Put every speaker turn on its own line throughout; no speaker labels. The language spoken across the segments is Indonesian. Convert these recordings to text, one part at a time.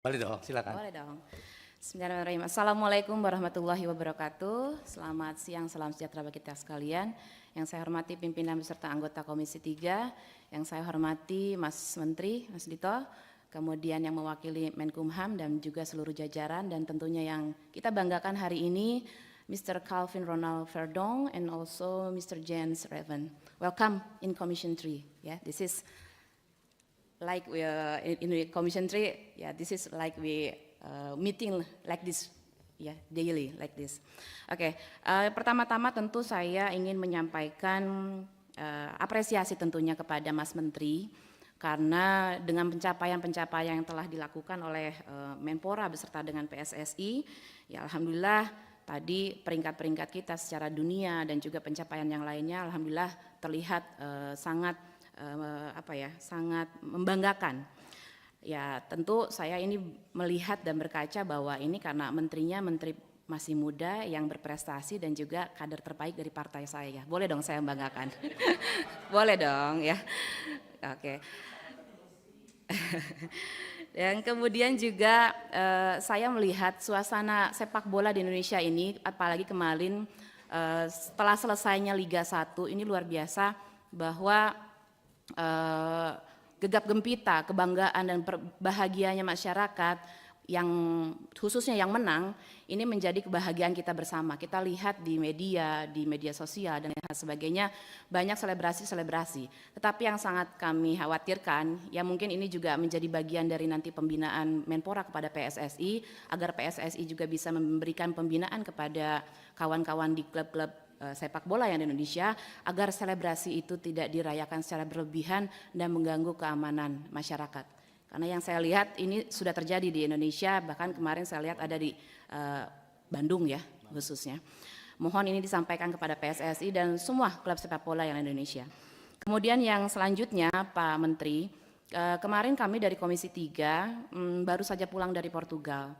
Boleh dong, silakan.
Boleh dong. Bismillahirrahmanirrahim. Assalamualaikum warahmatullahi wabarakatuh. Selamat siang, salam sejahtera bagi kita sekalian. Yang saya hormati pimpinan beserta anggota Komisi 3, yang saya hormati Mas Menteri, Mas Dito, kemudian yang mewakili Menkumham dan juga seluruh jajaran, dan tentunya yang kita banggakan hari ini, Mr. Calvin Ronald Verdong and also Mr. Jens Reven. Welcome in Commission 3. This is like we in Commission 3, this is like we meeting like this, daily like this. Oke, pertama-tama tentu saya ingin menyampaikan apresiasi tentunya kepada Mas Menteri, karena dengan pencapaian-pencapaian yang telah dilakukan oleh Menpora beserta dengan PSSI, ya alhamdulillah tadi peringkat-peringkat kita secara dunia dan juga pencapaian yang lainnya alhamdulillah terlihat sangat membanggakan. Ya tentu saya ini melihat dan berkaca bahwa ini karena menterinya menteri masih muda yang berprestasi dan juga kader terbaik dari partai saya. Boleh dong saya membanggakan? Boleh dong ya. Oke. Dan kemudian juga saya melihat suasana sepak bola di Indonesia ini, apalagi kemarin setelah selesainya Liga 1 ini luar biasa, bahwa gegap gempita, kebanggaan dan bahagianya masyarakat yang khususnya yang menang ini menjadi kebahagiaan kita bersama. Kita lihat di media sosial dan lain sebagainya banyak selebrasi. Tetapi yang sangat kami khawatirkan, ya mungkin ini juga menjadi bagian dari nanti pembinaan Menpora kepada PSSI, agar PSSI juga bisa memberikan pembinaan kepada kawan-kawan di klub-klub sepak bola yang di Indonesia, agar selebrasi itu tidak dirayakan secara berlebihan dan mengganggu keamanan masyarakat. Karena yang saya lihat ini sudah terjadi di Indonesia, bahkan kemarin saya lihat ada di Bandung ya khususnya. Mohon ini disampaikan kepada PSSI dan semua klub sepak bola yang di Indonesia. Kemudian yang selanjutnya Pak Menteri, kemarin kami dari Komisi 3 baru saja pulang dari Portugal.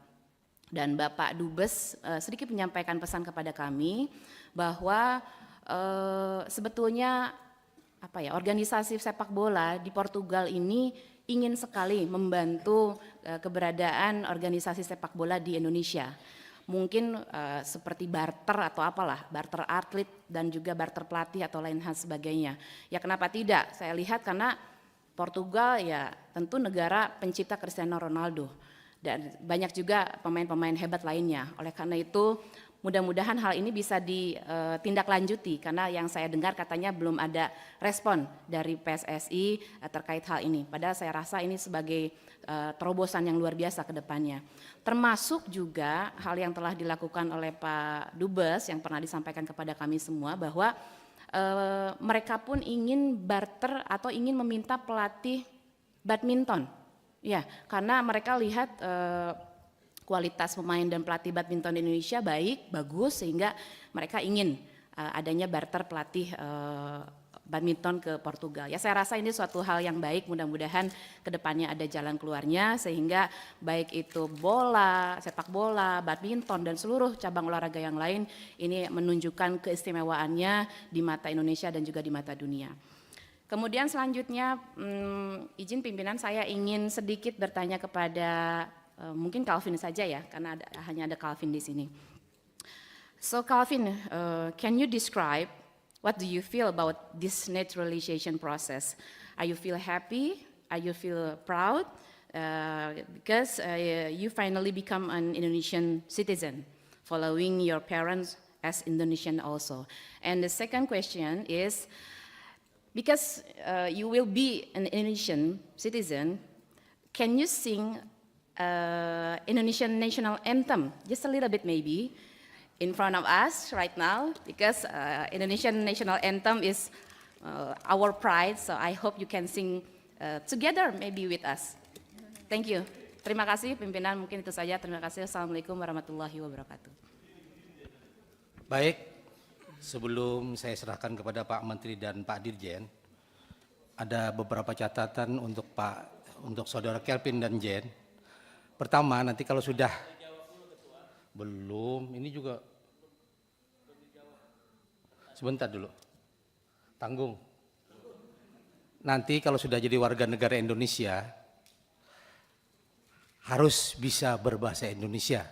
Dan Bapak Dubes sedikit menyampaikan pesan kepada kami bahwa sebetulnya organisasi sepak bola di Portugal ini ingin sekali membantu keberadaan organisasi sepak bola di Indonesia. Mungkin seperti barter atau barter atlet dan juga barter pelatih atau lain hal sebagainya. Ya kenapa tidak? Saya lihat karena Portugal ya tentu negara pencipta Cristiano Ronaldo. Dan banyak juga pemain-pemain hebat lainnya. Oleh karena itu mudah-mudahan hal ini bisa ditindaklanjuti, karena yang saya dengar katanya belum ada respon dari PSSI terkait hal ini. Padahal saya rasa ini sebagai terobosan yang luar biasa ke depannya. Termasuk juga hal yang telah dilakukan oleh Pak Dubes yang pernah disampaikan kepada kami semua, bahwa mereka pun ingin barter atau ingin meminta pelatih badminton. Ya, karena mereka lihat kualitas pemain dan pelatih badminton di Indonesia bagus, sehingga mereka ingin adanya barter pelatih badminton ke Portugal. Ya saya rasa ini suatu hal yang baik, mudah-mudahan kedepannya ada jalan keluarnya, sehingga baik itu bola, sepak bola, badminton dan seluruh cabang olahraga yang lain ini menunjukkan keistimewaannya di mata Indonesia dan juga di mata dunia. Kemudian selanjutnya izin pimpinan, saya ingin sedikit bertanya kepada mungkin Calvin saja ya, karena hanya ada Calvin di sini. So Calvin, can you describe what do you feel about this naturalization process? Are you feel happy? Are you feel proud? Because you finally become an Indonesian citizen, following your parents as Indonesian also. And the second question is, because you will be an Indonesian citizen, can you sing Indonesian national anthem, just a little bit maybe, in front of us right now? Because Indonesian national anthem is our pride, so I hope you can sing together maybe with us. Thank you. Terima kasih pimpinan, mungkin itu saja. Terima kasih. Assalamualaikum warahmatullahi wabarakatuh.
Baik. Sebelum saya serahkan kepada Pak Menteri dan Pak Dirjen, ada beberapa catatan untuk saudara Kelvin dan Jen. Pertama, nanti kalau sudah belum, ini juga sebentar dulu, tanggung. Nanti kalau sudah jadi warga negara Indonesia, harus bisa berbahasa Indonesia.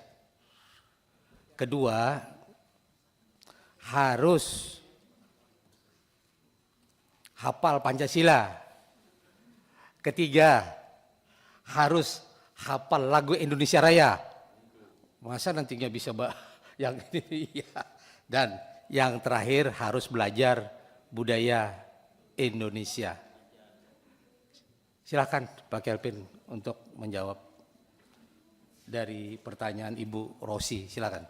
Kedua, harus hafal Pancasila. Ketiga, harus hafal lagu Indonesia Raya. Masa nantinya bisa yang ini ya. Dan yang terakhir harus belajar budaya Indonesia. Silakan Pak Kelvin untuk menjawab dari pertanyaan Ibu Rosi. Silakan.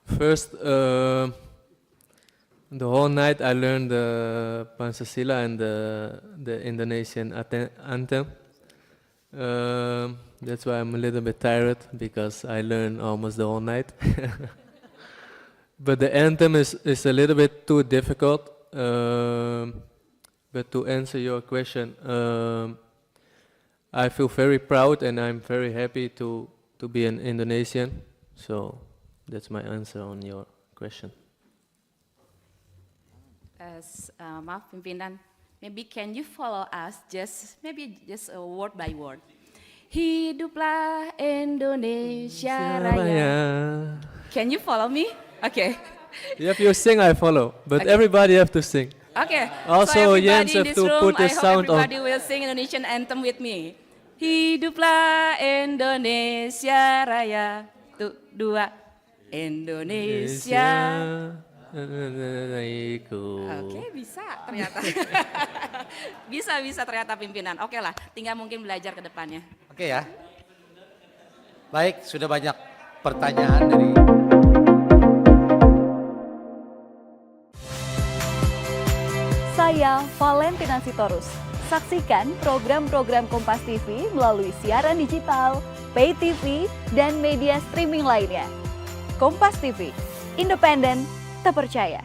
First, the whole night I learned the Pancasila and the Indonesian anthem. That's why I'm a little bit tired, because I learned almost the whole night. But the anthem is a little bit too difficult. But to answer your question, I feel very proud and I'm very happy to be an Indonesian. So that's my answer on your question.
Maaf pimpinan, maybe can you follow us just word by word. Hiduplah Indonesia Raya. Can you follow me? Okay.
If you sing, I follow. But
Okay.
everybody have to sing.
Okay.
Also,
so
Jens
everybody in
have
this
to
room,
put the
I hope
sound on.
everybody will sing Indonesian anthem with me. Hiduplah Indonesia Raya. Tuh, dua. Indonesia. Oke, bisa ternyata. bisa ternyata pimpinan. Oke lah, tinggal mungkin belajar ke depannya.
Oke ya. Baik, sudah banyak pertanyaan dari
Saya Valentina Sitorus. Saksikan program-program Kompas TV melalui siaran digital, pay TV, dan media streaming lainnya. Kompas TV, independen, terpercaya.